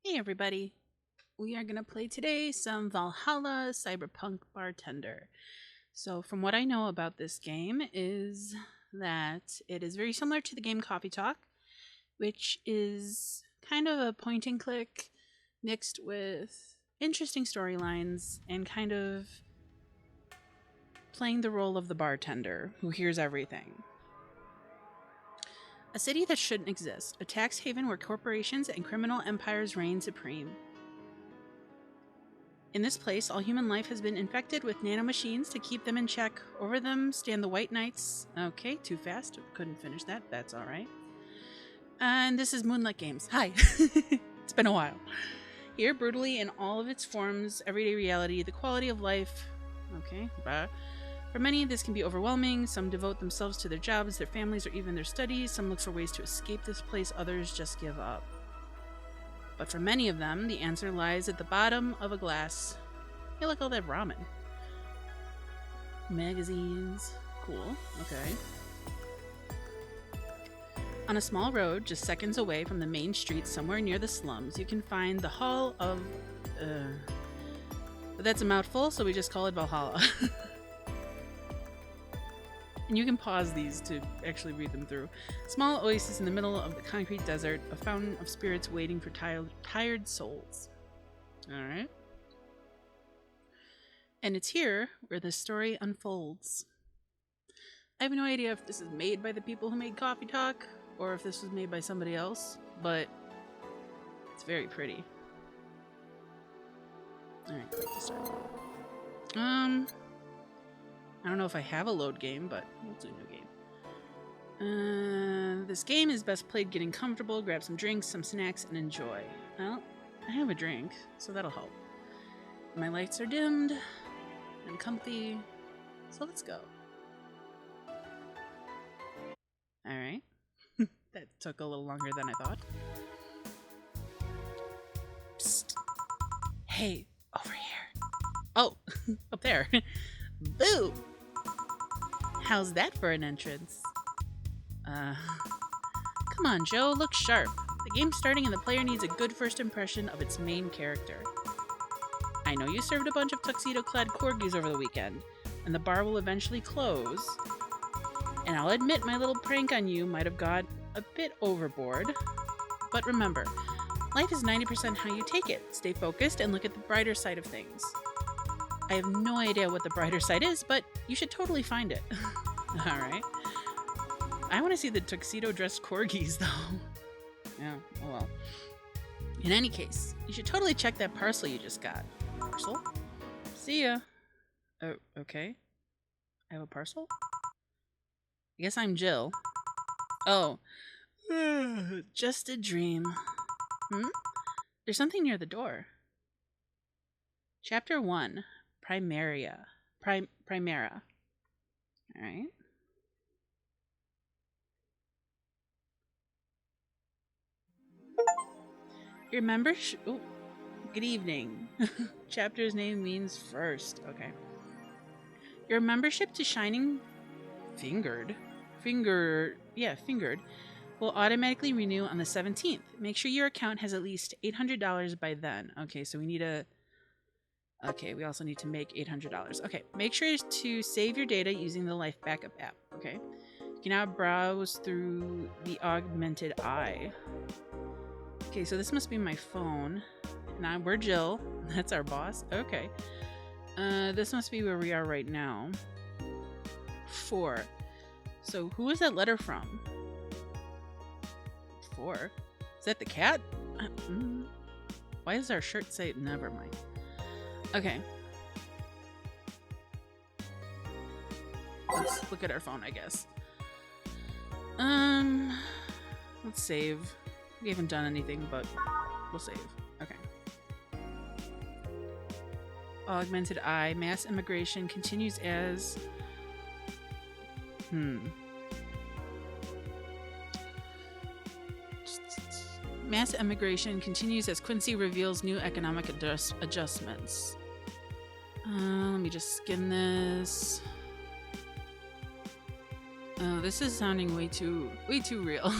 Hey everybody, we are going to play today some Valhalla Cyberpunk Bartender. So from what I know about this game is that it is very similar to the game Coffee Talk, which is kind of a point and click mixed with interesting storylines and kind of playing the role of the bartender who hears everything. A city that shouldn't exist, a tax haven where corporations and criminal empires reign supreme. In this place, all human life has been infected with nanomachines to keep them in check. Over them stand the White Knights. Okay, too fast. Couldn't finish that. That's all right. And this is Moonlight Games. Hi. It's been a while. Here, brutally in all of its forms, everyday reality, the quality of life. Okay, for many, this can be overwhelming. Some devote themselves to their jobs, their families, or even their studies. Some look for ways to escape this place. Others just give up. But for many of them, the answer lies at the bottom of a glass. Hey, look, all that ramen. Magazines. Cool. Okay. On a small road, just seconds away from the main street somewhere near the slums, you can find the Hall of... But that's a mouthful, so we just call it Valhalla. And you can pause these to actually read them through. Small oasis in the middle of the concrete desert, a fountain of spirits waiting for tired souls. Alright. And it's here where the story unfolds. I have no idea if this is made by the people who made Coffee Talk, or if this was made by somebody else, but it's very pretty. Alright, click to start. I don't know if I have a load game, but we'll do new game. This game is best played getting comfortable, grab some drinks, some snacks, and enjoy. Well, I have a drink, so that'll help. My lights are dimmed and comfy, so let's go. Alright. That took a little longer than I thought. Psst. Hey, over here. Oh, up there. Boo! How's that for an entrance? Come on, Joe, look sharp. The game's starting and the player needs a good first impression of its main character. I know you served a bunch of tuxedo-clad corgis over the weekend, and the bar will eventually close. And I'll admit my little prank on you might have got a bit overboard. But remember, life is 90% how you take it. Stay focused and look at the brighter side of things. I have no idea what the brighter side is, but you should totally find it. Alright. I want to see the tuxedo-dressed corgis, though. Yeah, oh well. In any case, you should totally check that parcel you just got. Parcel? See ya. Oh, okay. I have a parcel? I guess I'm Jill. Oh. Just a dream. There's something near the door. Chapter 1. Primera. Alright. Your membership... Oh, good evening. Chapter's name means first. Okay. Your membership to Shining Fingered will automatically renew on the 17th. Make sure your account has at least $800 by then. Okay, so we need a... Okay, we also need to make $800. Okay, make sure to save your data using the Life Backup app. Okay. You can now browse through the Augmented Eye. Okay, so this must be my phone. Now we're Jill. That's our boss. Okay. This must be where we are right now. 4. So who is that letter from? 4. Is that the cat? Why does our shirt say... Never mind. Okay. Let's look at our phone, I guess. Let's save. We haven't done anything, but we'll save. Okay. Augmented Eye. Mass immigration continues as... Mass immigration continues as Quincy reveals new economic adjustments. Let me just skim this. Oh, this is sounding way too real.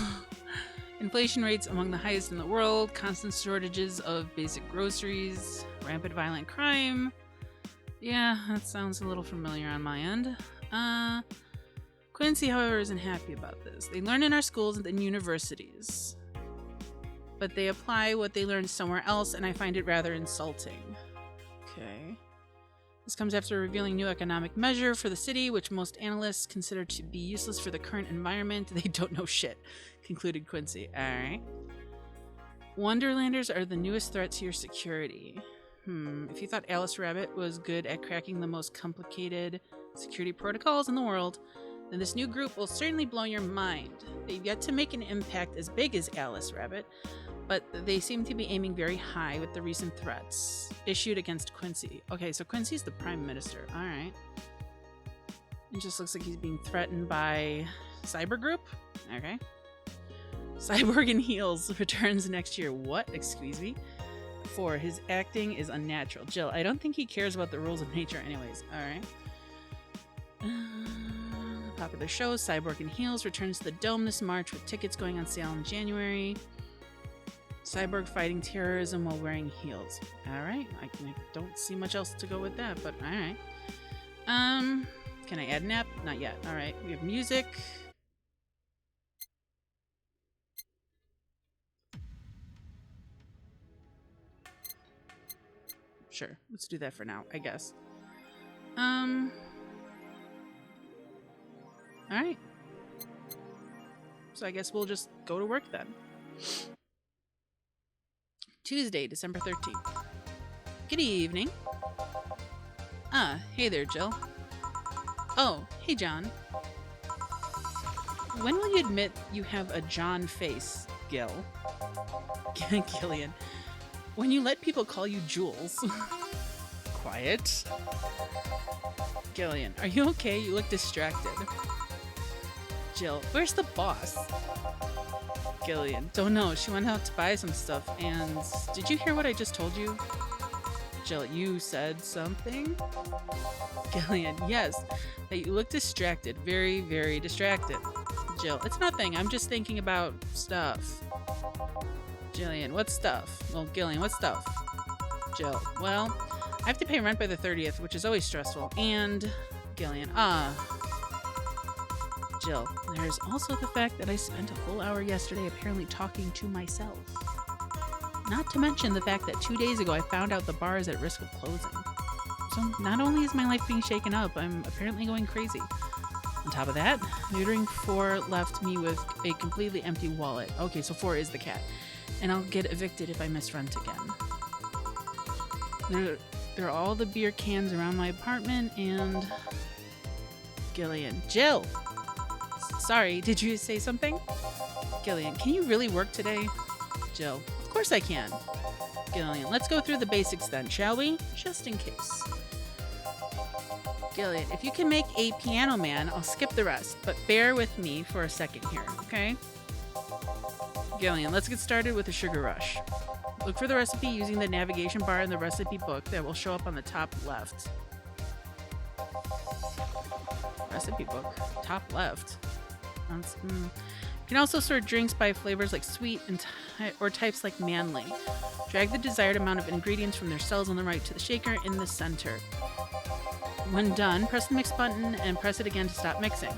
Inflation rates among the highest in the world, constant shortages of basic groceries, rampant violent crime. Yeah, that sounds a little familiar on my end. Quincy, however, isn't happy about this. They learn in our schools and universities, but they apply what they learned somewhere else, and I find it rather insulting. Okay. This comes after revealing new economic measure for the city, which most analysts consider to be useless for the current environment. They don't know shit, concluded Quincy. Alright. Wonderlanders are the newest threat to your security. If you thought Alice Rabbit was good at cracking the most complicated security protocols in the world, then this new group will certainly blow your mind. They've yet to make an impact as big as Alice Rabbit, but they seem to be aiming very high with the recent threats issued against Quincy. Okay, so Quincy's the Prime Minister. Alright. It just looks like he's being threatened by Cyber Group. Okay. Cyborg in Heels returns next year. What? Excuse me? 4. His acting is unnatural. Jill, I don't think he cares about the rules of nature anyways. Alright. Popular show, Cyborg in Heels returns to the Dome this March with tickets going on sale in January. Cyborg fighting terrorism while wearing heels. Alright. I don't see much else to go with that, but alright. Can I add an app? Not yet. Alright. We have music. Sure. Let's do that for now, I guess. Alright. So I guess we'll just go to work then. Tuesday, December 13th. Good evening. Hey there, Jill. Oh, hey, John. When will you admit you have a John face, Gil? Gillian. When you let people call you Jules. Quiet. Gillian. Are you okay? You look distracted. Jill. Where's the boss? Gillian. Don't know. She went out to buy some stuff and... Did you hear what I just told you? Jill. You said something? Gillian. Yes. That you look distracted. Very, very distracted. Jill. It's nothing. I'm just thinking about stuff. Jillian. What stuff? Well, Gillian. What stuff? Jill. Well, I have to pay rent by the 30th, which is always stressful. And... Gillian. Jill. There's also the fact that I spent a full hour yesterday apparently talking to myself. Not to mention the fact that 2 days ago I found out the bar is at risk of closing. So not only is my life being shaken up, I'm apparently going crazy. On top of that, neutering 4 left me with a completely empty wallet. Okay, so 4 is the cat. And I'll get evicted if I miss rent again. There are all the beer cans around my apartment and... Gillian. Jill! Sorry, did you say something? Gillian. Can you really work today? Jill. Of course I can. Gillian. Let's go through the basics then, shall we? Just in case. Gillian. If you can make a piano man, I'll skip the rest, but bear with me for a second here, okay? Gillian. Let's get started with the sugar rush. Look for the recipe using the navigation bar in the recipe book that will show up on the top left. Recipe book. Top left. You can also sort drinks by flavors like sweet and or types like manly. Drag the desired amount of ingredients from their cells on the right to the shaker in the center. When done, press the mix button and press it again to stop mixing.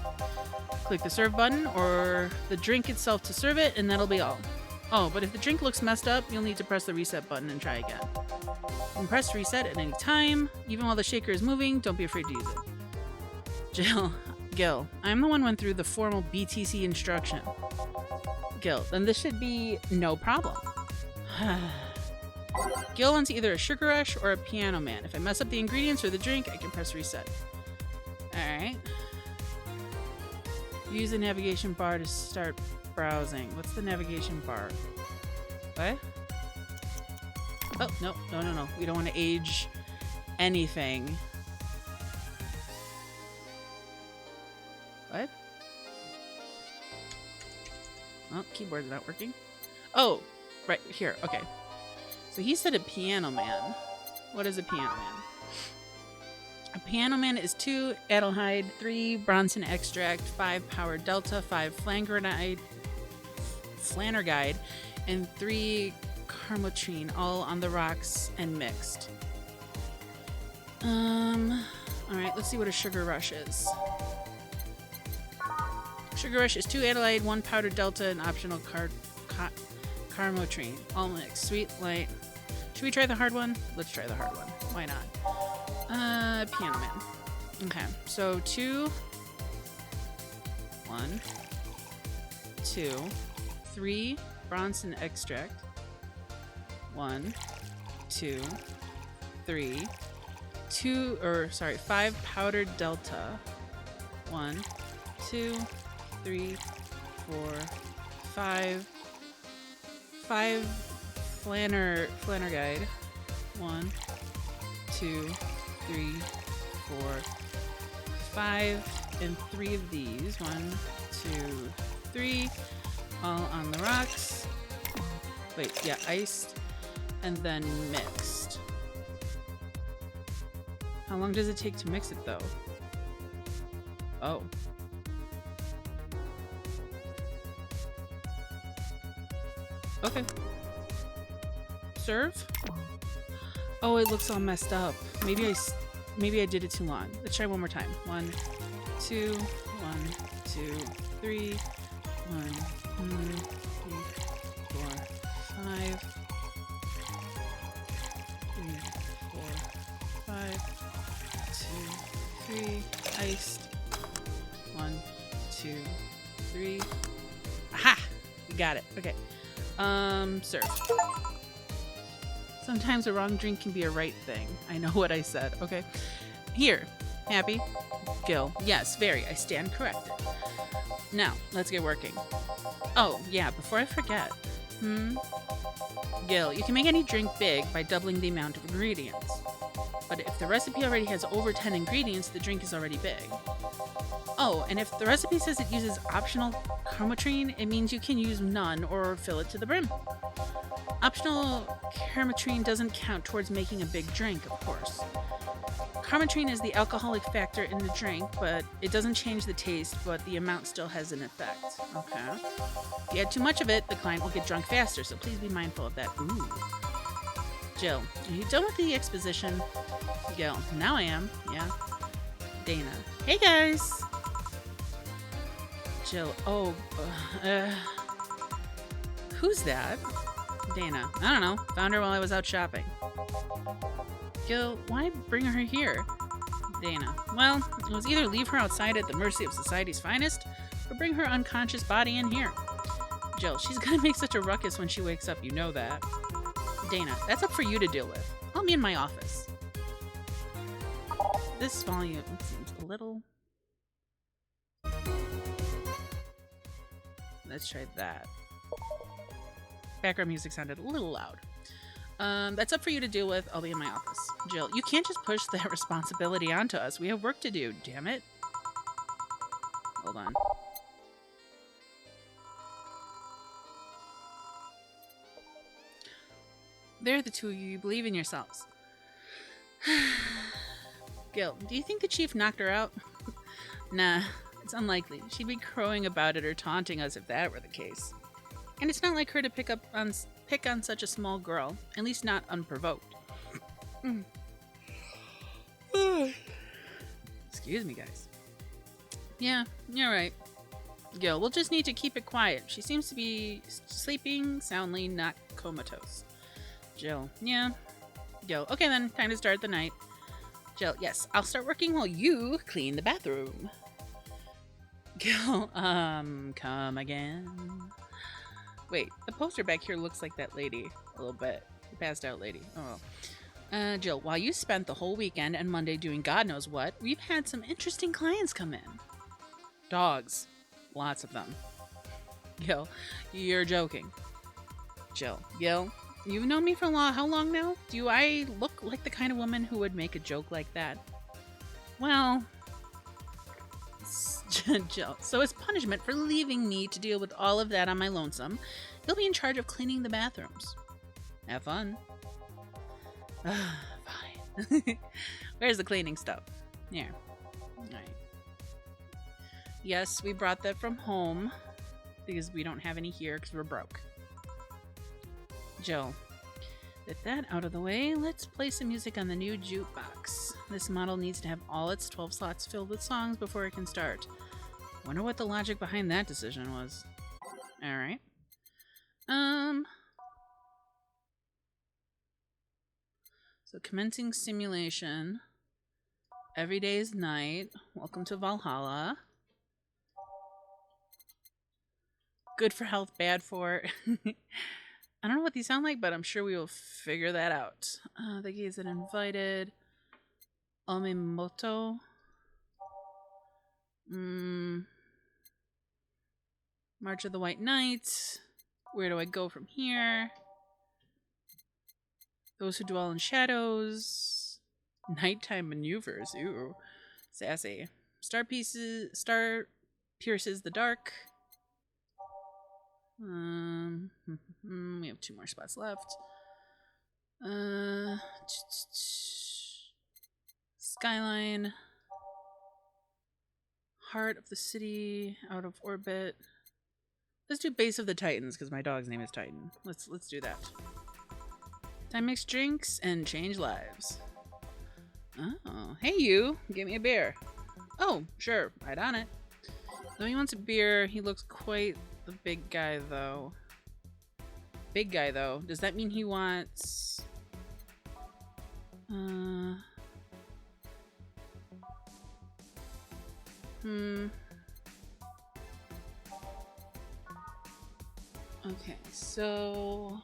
Click the serve button or the drink itself to serve it, and that'll be all. Oh, but if the drink looks messed up, you'll need to press the reset button and try again. You can press reset at any time. Even while the shaker is moving, don't be afraid to use it. Gil, I'm the one who went through the formal BTC instruction. Gil, then this should be no problem. Gil wants either a sugar rush or a piano man. If I mess up the ingredients or the drink, I can press reset. Alright. Use the navigation bar to start browsing. What's the navigation bar? What? Oh, no. We don't want to age anything. What? Oh, keyboard's not working. Oh, right here. Okay. So he said a piano man. What is a piano man? A piano man is 2 Adelhyde, 3 Bronson extract, 5 power delta, 5 flangranide, Flanner Guide, and 3 Carmotrine, all on the rocks and mixed. Alright, let's see what a Sugar Rush is. Sugar Rush is 2 Adelaide, 1 Powdered Delta, and optional Carmotrine. All mixed. Sweet, light. Should we try the hard one? Let's try the hard one. Why not? Piano Man. Okay, so 2, 1, 2, 3 Bronson Extract. 1, 2, 3, 5 Powdered Delta. 1, 2, 3, 4, 5. 5 Flanner Guide. 1, 2, 3, 4, 5, and 3 of these. 1, 2, 3, all on the rocks. Wait, yeah, iced, and then mixed. How long does it take to mix it, though? Oh. Okay. Serve? Oh, it looks all messed up. Maybe I did it too long. Let's try one more time. 1, 2, 1, 2, 3, 1, 2, 3, 4, 5. 3, 4, 5. 2, 3. Iced. 1, 2, 3. Aha! We got it. Okay. Serve. Sometimes a wrong drink can be a right thing. I know what I said. Okay. Here. Happy? Gil. Yes, very. I stand corrected. Now, let's get working. Oh, yeah, before I forget. Gil, you can make any drink big by doubling the amount of ingredients. But if the recipe already has over 10 ingredients, the drink is already big. Oh, and if the recipe says it uses optional Carmotrine, it means you can use none or fill it to the brim. Optional Carmotrine doesn't count towards making a big drink, of course. Carmotrine is the alcoholic factor in the drink, but it doesn't change the taste, but the amount still has an effect. Okay. If you add too much of it, the client will get drunk faster, so please be mindful of that. Ooh. Jill, are you done with the exposition? Gil, now I am. Yeah. Dana. Hey guys! Jill, oh, who's that? Dana, I don't know. Found her while I was out shopping. Gil, why bring her here? Dana, well, it was either leave her outside at the mercy of society's finest, or bring her unconscious body in here. Jill, she's gonna make such a ruckus when she wakes up, you know that. Dana, that's up for you to deal with. I'll be in my office. This volume seems a little... Let's try that. Background music sounded a little loud. That's up for you to deal with. I'll be in my office. Jill, you can't just push that responsibility onto us. We have work to do, damn it. Hold on. There, the two of you believe in yourselves. Gil, do you think the chief knocked her out? Nah, it's unlikely. She'd be crowing about it or taunting us if that were the case. And it's not like her to pick on such a small girl, at least not unprovoked. Excuse me, guys. Yeah, you're right. Gil, we'll just need to keep it quiet. She seems to be sleeping soundly, not comatose. Jill, yeah. Gil, okay then, time to start the night. Jill, yes, I'll start working while you clean the bathroom. Gil, come again. Wait, the poster back here looks like that lady a little bit. The passed out lady. Oh. Jill, while you spent the whole weekend and Monday doing God knows what, we've had some interesting clients come in. Dogs. Lots of them. Gil, you're joking. Jill, Gil, you've known me for how long now? Do I look like the kind of woman who would make a joke like that? Well... Jill, so as punishment for leaving me to deal with all of that on my lonesome, you'll be in charge of cleaning the bathrooms. Have fun. Fine. Where's the cleaning stuff? Here. Alright. Yes, we brought that from home. because we don't have any here because we're broke. Jill. With that out of the way, let's play some music on the new jukebox. This model needs to have all its 12 slots filled with songs before it can start. Wonder what the logic behind that decision was. Alright. So commencing simulation. Every day is night. Welcome to Vallhalla. Good for health, bad for... I don't know what these sound like, but I'm sure we will figure that out. The gays that invited. Omimoto. March of the White Knights. Where do I go from here? Those who dwell in shadows. Nighttime maneuvers. Ooh. Sassy. Star pierces the dark. We have 2 more spots left. Skyline. Heart of the city. Out of orbit. Let's do Base of the Titans because my dog's name is Titan. Let's do that. Time mix drinks and change lives. Oh, hey you! Give me a beer. Oh, sure, right on it. Though he wants a beer, he looks quite the big guy though. Big guy though. Does that mean he wants? Okay, so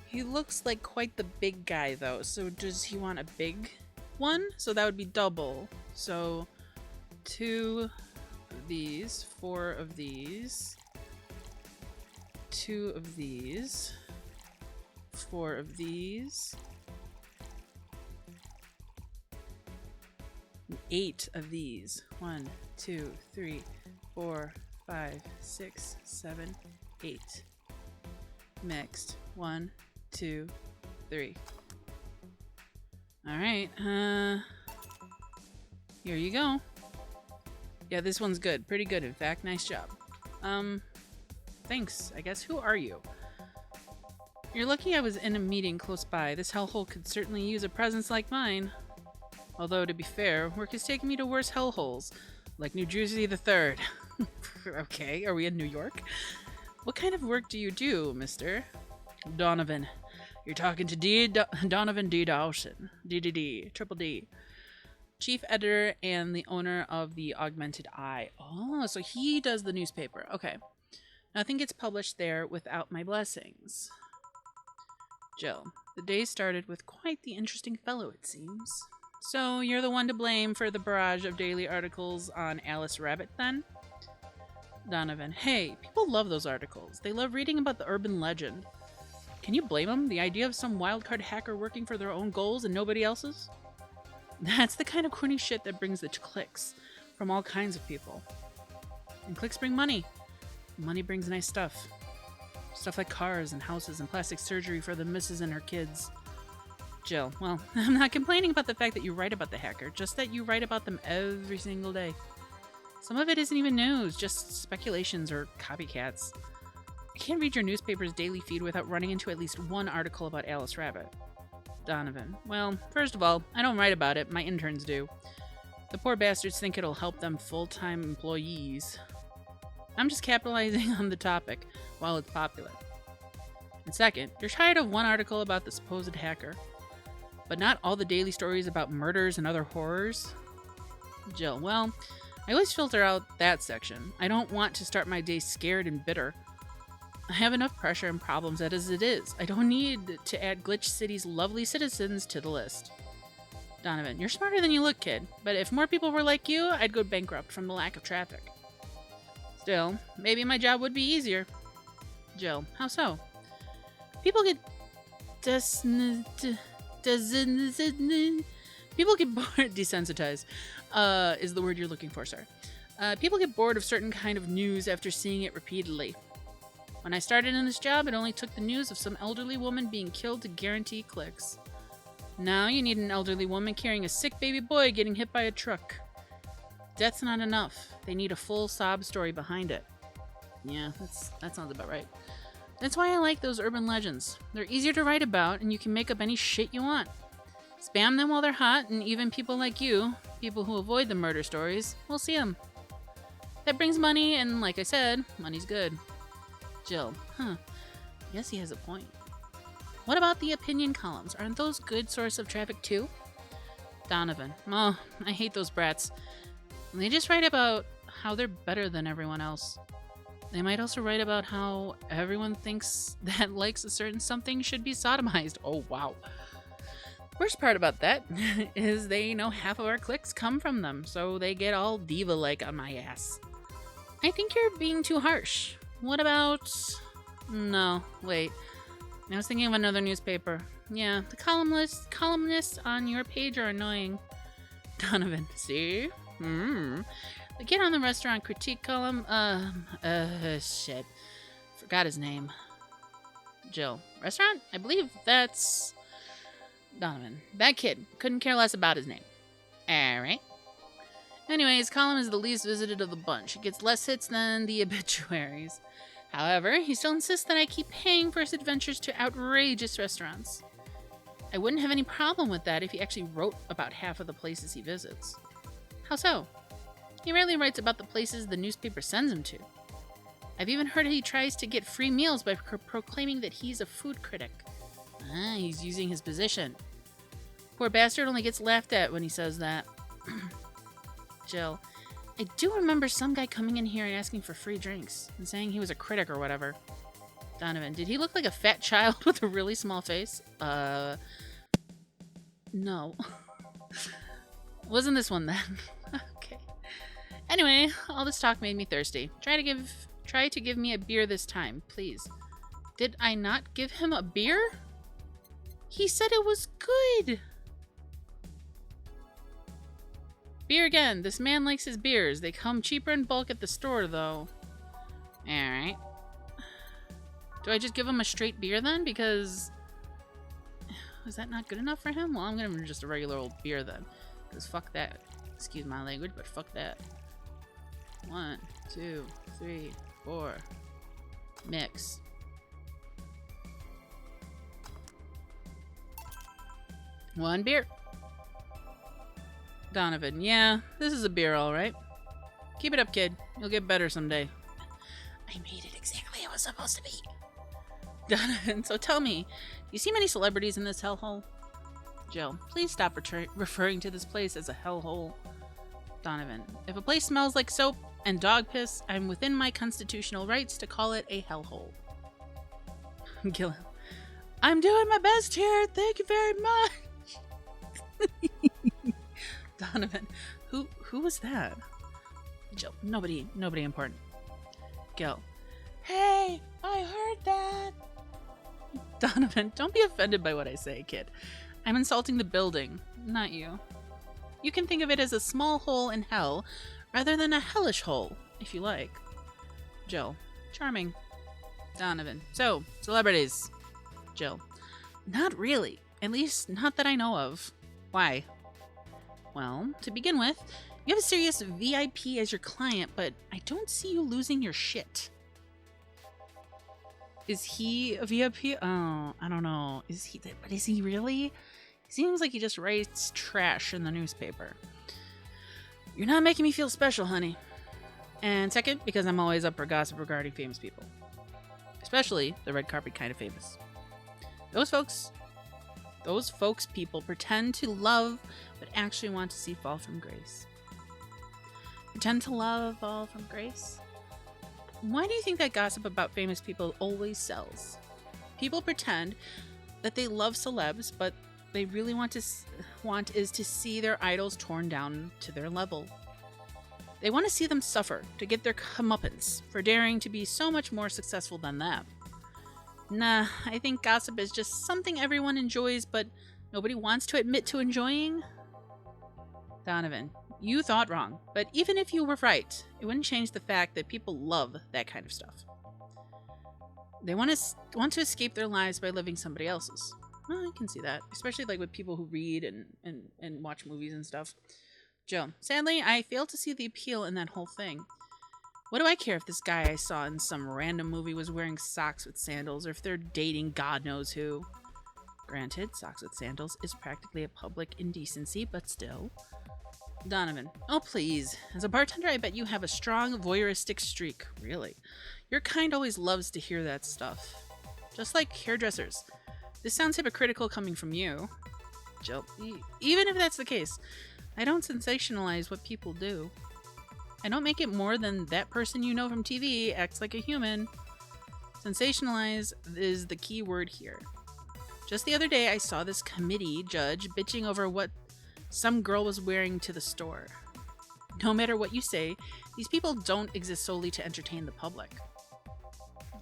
he looks like quite the big guy though. So does he want a big one? So that would be double. So 2 of these, 4 of these, 2 of these, 4 of these, 8 of these. 1, 2, 3, 4, 5, 6, 7, 8. Mixed. 1, 2, 3. Alright, here you go. Yeah, this one's good. Pretty good, in fact. Nice job. Thanks, I guess. Who are you? You're lucky I was in a meeting close by. This hellhole could certainly use a presence like mine. Although, to be fair, work has taken me to worse hellholes. Like New Jersey the 3rd. Okay, are we in New York? What kind of work do you do, mister? Donovan. You're talking to Donovan D. Dawson. DDD. Triple D. Chief editor and the owner of the Augmented Eye. Oh, so he does the newspaper. Okay. Nothing gets published there without my blessings. Jill. The day started with quite the interesting fellow, it seems. So, you're the one to blame for the barrage of daily articles on Alice Rabbit, then? Donovan. Hey, people love those articles. They love reading about the urban legend. Can you blame them? The idea of some wildcard hacker working for their own goals and nobody else's? That's the kind of corny shit that brings the clicks from all kinds of people. And clicks bring money. Money brings nice stuff. Stuff like cars and houses and plastic surgery for the missus and her kids. Jill, well, I'm not complaining about the fact that you write about the hacker, just that you write about them every single day. Some of it isn't even news, just speculations or copycats. I can't read your newspaper's daily feed without running into at least one article about Alice Rabbit. Donovan, well, first of all, I don't write about it, my interns do. The poor bastards think it'll help them full-time employees. I'm just capitalizing on the topic while it's popular. And second, you're tired of one article about the supposed hacker, but not all the daily stories about murders and other horrors? Jill, well, I always filter out that section. I don't want to start my day scared and bitter. I have enough pressure and problems as it is. I don't need to add Glitch City's lovely citizens to the list. Donovan, you're smarter than you look, kid. But if more people were like you, I'd go bankrupt from the lack of traffic. Still, maybe my job would be easier. Jill, how so? People get people get bored. Desensitized is the word you're looking for, sir. People get bored of certain kind of news after seeing it repeatedly. When I started in this job, it only took the news of some elderly woman being killed to guarantee clicks. Now you need an elderly woman carrying a sick baby boy getting hit by a truck. Death's not enough. They need a full sob story behind it. Yeah, that sounds about right. That's why I like those urban legends. They're easier to write about, and you can make up any shit you want. Spam them while they're hot, and even people like you, people who avoid the murder stories, will see them. That brings money, and like I said, money's good. Jill, I guess he has a point. What about the opinion columns? Aren't those good source of traffic too? Donovan, oh, I hate those brats. They just write about how they're better than everyone else. They might also write about how everyone thinks that likes a certain something should be sodomized. Oh, wow. Worst part about that is they know half of our clicks come from them, so they get all diva-like on my ass. I think you're being too harsh. What about... No, wait. I was thinking of another newspaper. Yeah, the columnists on your page are annoying. Donovan, see? The kid on the restaurant critique column, shit. Forgot his name. Jill. Restaurant? I believe that's... Donovan. That kid. Couldn't care less about his name. Alright. Anyway, his column is the least visited of the bunch. It gets less hits than the obituaries. However, he still insists that I keep paying for his adventures to outrageous restaurants. I wouldn't have any problem with that if he actually wrote about half of the places he visits. How so? He rarely writes about the places the newspaper sends him to. I've even heard he tries to get free meals by proclaiming that he's a food critic. He's using his position. Poor bastard only gets laughed at when he says that. Jill, I do remember some guy coming in here and asking for free drinks and saying he was a critic or whatever. Donovan, did he look like a fat child with a really small face? No. Wasn't this one then? Okay. Anyway, all this talk made me thirsty. Try to give me a beer this time, please. Did I not give him a beer? He said it was good. Beer again. This man likes his beers. They come cheaper in bulk at the store, though. Alright. Do I just give him a straight beer then? Because... is that not good enough for him? Well, I'm gonna give him just a regular old beer then. Because fuck that. Excuse my language, but fuck that. 1, 2, 3, 4. Mix. One beer. Donovan, yeah, this is a beer, alright. Keep it up, kid. You'll get better someday. I made it exactly how it was supposed to be. Donovan, so tell me, do you see many celebrities in this hellhole? Jill, please stop referring to this place as a hellhole. Donovan, if a place smells like soap and dog piss, I'm within my constitutional rights to call it a hellhole. Gillen, I'm doing my best here. Thank you very much. Donovan, who was that? Jill, nobody important. Gil, hey, I heard that. Donovan, don't be offended by what I say, kid. I'm insulting the building, not you. You can think of it as a small hole in hell rather than a hellish hole, if you like. Jill, charming. Donovan, so, celebrities. Jill, not really. At least, not that I know of. Why? Well, to begin with, you have a serious VIP as your client, but I don't see you losing your shit. Is he a VIP? Oh, I don't know. But is he really? Seems like he just writes trash in the newspaper. You're not making me feel special, honey. And second, because I'm always up for gossip regarding famous people. Especially the red carpet kind of famous. Those folks people pretend to love, but actually want to see fall from grace. Pretend to love, fall from grace? Why do you think that gossip about famous people always sells? People pretend that they love celebs, but they really want is to see their idols torn down to their level. They want to see them suffer, to get their comeuppance for daring to be so much more successful than them. Nah, I think gossip is just something everyone enjoys, but nobody wants to admit to enjoying. Donovan, you thought wrong, but even if you were right, it wouldn't change the fact that people love that kind of stuff. They want to escape their lives by living somebody else's. Well, I can see that, especially like with people who read and watch movies and stuff. Joe, sadly, I fail to see the appeal in that whole thing. What do I care if this guy I saw in some random movie was wearing socks with sandals or if they're dating God knows who? Granted, socks with sandals is practically a public indecency, but still. Donovan. Oh, please. As a bartender, I bet you have a strong voyeuristic streak. Really? Your kind always loves to hear that stuff. Just like hairdressers. This sounds hypocritical coming from you. Jill. Even if that's the case, I don't sensationalize what people do. I don't make it more than that person you know from TV acts like a human. Sensationalize is the key word here. Just the other day, I saw this committee judge bitching over what some girl was wearing to the store. No matter what you say, these people don't exist solely to entertain the public.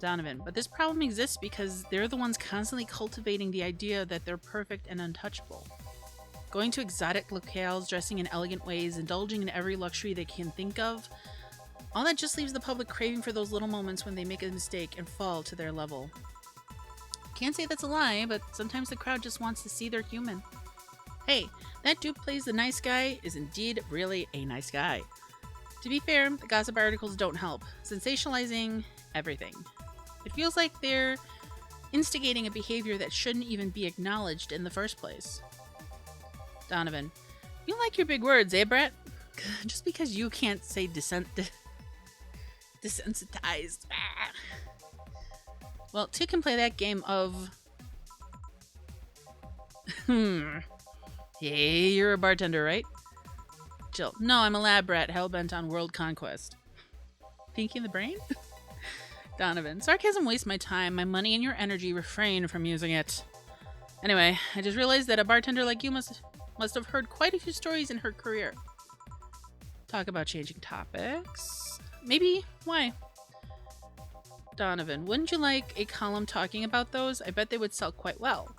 Donovan, but this problem exists because they're the ones constantly cultivating the idea that they're perfect and untouchable. Going to exotic locales, dressing in elegant ways, indulging in every luxury they can think of, all that just leaves the public craving for those little moments when they make a mistake and fall to their level. Can't say that's a lie, but sometimes the crowd just wants to see they're human. Hey, that dude plays the nice guy is indeed really a nice guy. To be fair, the gossip articles don't help, sensationalizing everything. It feels like they're instigating a behavior that shouldn't even be acknowledged in the first place. Donovan, you like your big words, eh, Brett? Just because you can't say desensitized. Well, two can play that game of... Hey, you're a bartender, right? Jill, no, I'm a lab rat hellbent on world conquest. Pinky in the brain? Donovan, sarcasm wastes my time, my money, and your energy. Refrain from using it. Anyway, I just realized that a bartender like you must have heard quite a few stories in her career. Talk about changing topics? Maybe. Why? Donovan, wouldn't you like a column talking about those? I bet they would sell quite well.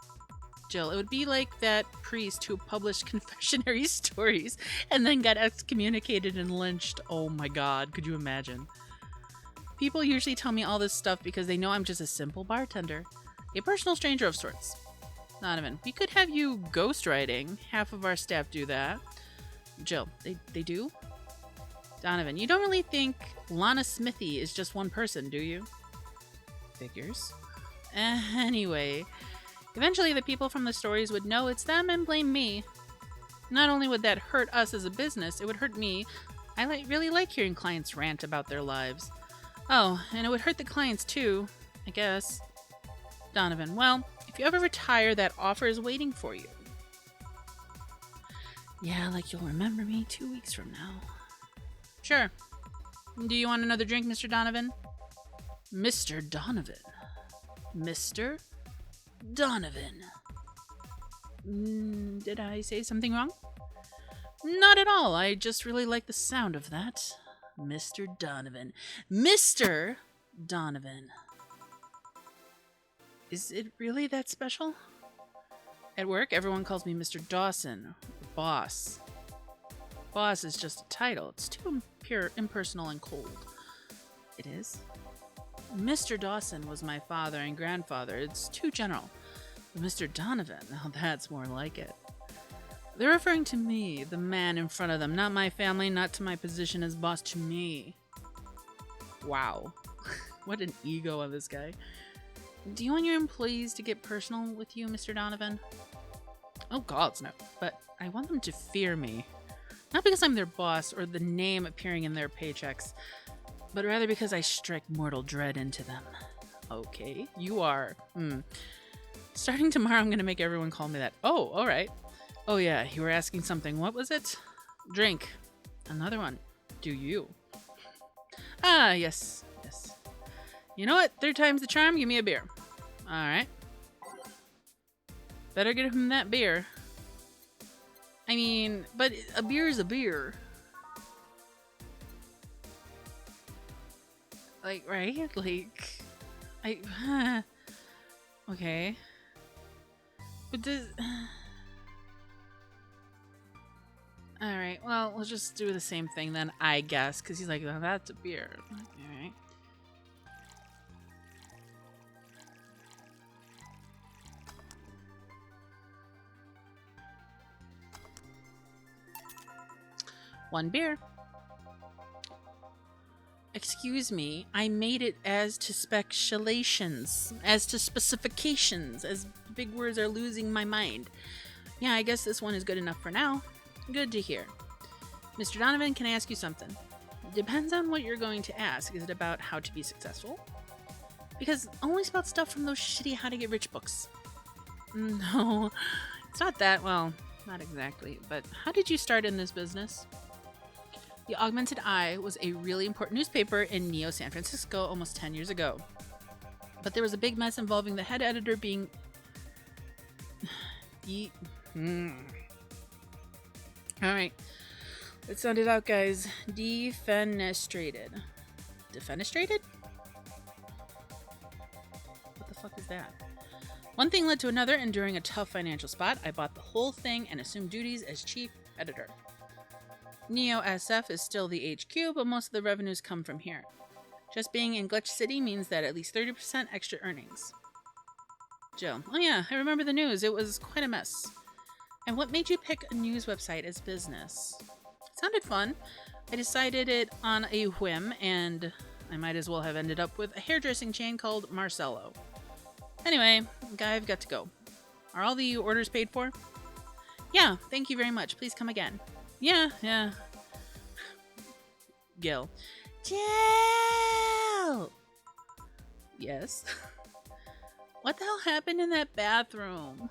Jill, it would be like that priest who published confessionary stories and then got excommunicated and lynched. Oh my god, could you imagine? People usually tell me all this stuff because they know I'm just a simple bartender. A personal stranger of sorts. Donovan, we could have you ghostwriting. Half of our staff do that. Jill, they do? Donovan, you don't really think Lana Smithy is just one person, do you? Figures. Anyway, eventually the people from the stories would know it's them and blame me. Not only would that hurt us as a business, it would hurt me. I really like hearing clients rant about their lives. Oh, and it would hurt the clients too, I guess. Donovan, well, if you ever retire, that offer is waiting for you. Yeah, like you'll remember me 2 weeks from now. Sure. Do you want another drink, Mr. Donovan? Mr. Donovan. Mr. Donovan. Did I say something wrong? Not at all. I just really like the sound of that. Mr. Donovan. Mr. Donovan. Is it really that special? At work, everyone calls me Mr. Dawson, boss. Boss is just a title. It's too impersonal and cold. It is? Mr. Dawson was my father and grandfather. It's too general. But Mr. Donovan, oh, that's more like it. They're referring to me, the man in front of them, not my family, not to my position as boss, to me. Wow. What an ego of this guy. Do you want your employees to get personal with you, Mr. Donovan? Oh, gods, no. But I want them to fear me. Not because I'm their boss or the name appearing in their paychecks, but rather because I strike mortal dread into them. Okay, you are. Starting tomorrow, I'm going to make everyone call me that. Oh, all right. Oh yeah, you were asking something. What was it? Drink. Another one. Do you? Ah, yes. Yes. You know what? Third time's the charm. Give me a beer. Alright. Better get him that beer. I mean, but a beer is a beer. Like, right? Like, okay. But does... Alright, well, we'll just do the same thing then, I guess. Because he's like, well, that's a beer. Alright. One beer. Excuse me, I made it as to speculations, as to specifications, as big words are losing my mind. Yeah, I guess this one is good enough for now. Good to hear. Mr. Donovan, can I ask you something? Depends on what you're going to ask. Is it about how to be successful? Because only about stuff from those shitty how to get rich books. No, it's not that. Well, not exactly. But how did you start in this business? The Augmented Eye was a really important newspaper in Neo San Francisco almost 10 years ago. But there was a big mess involving the head editor being... Alright. Let's sound it out, guys. Defenestrated. Defenestrated? What the fuck is that? One thing led to another, and during a tough financial spot, I bought the whole thing and assumed duties as chief editor. Neo SF is still the HQ, but most of the revenues come from here. Just being in Glitch City means that at least 30% extra earnings. Jill. Oh yeah, I remember the news. It was quite a mess. And what made you pick a news website as business? It sounded fun. I decided it on a whim, and I might as well have ended up with a hairdressing chain called Marcello. Anyway, I've got to go. Are all the orders paid for? Yeah, thank you very much. Please come again. Yeah. Gil. Jill! Yes? What the hell happened in that bathroom?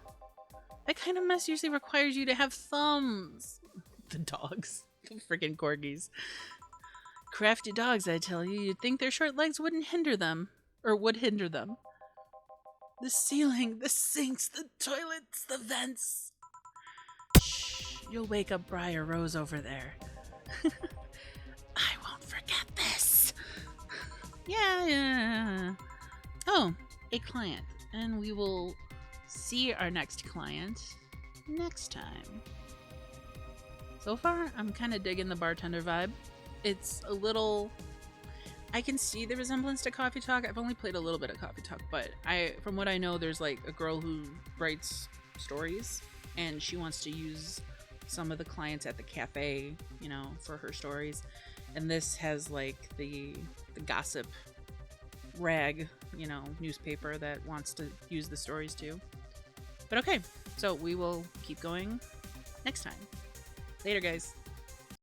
That kind of mess usually requires you to have thumbs. The dogs. The freaking corgis. Crafty dogs, I tell you. You'd think their short legs wouldn't hinder them. Or would hinder them. The ceiling, the sinks, the toilets, the vents. Shh, you'll wake up Briar Rose over there. I won't forget this. Yeah. Oh, a client. And we will see our next client next time. So far, I'm kind of digging the bartender vibe. It's a little... I can see the resemblance to Coffee Talk. I've only played a little bit of Coffee Talk, but from what I know, there's like a girl who writes stories, and she wants to use some of the clients at the cafe, for her stories. And this has like the gossip rag, newspaper that wants to use the stories too. But okay, so we will keep going next time. Later, guys.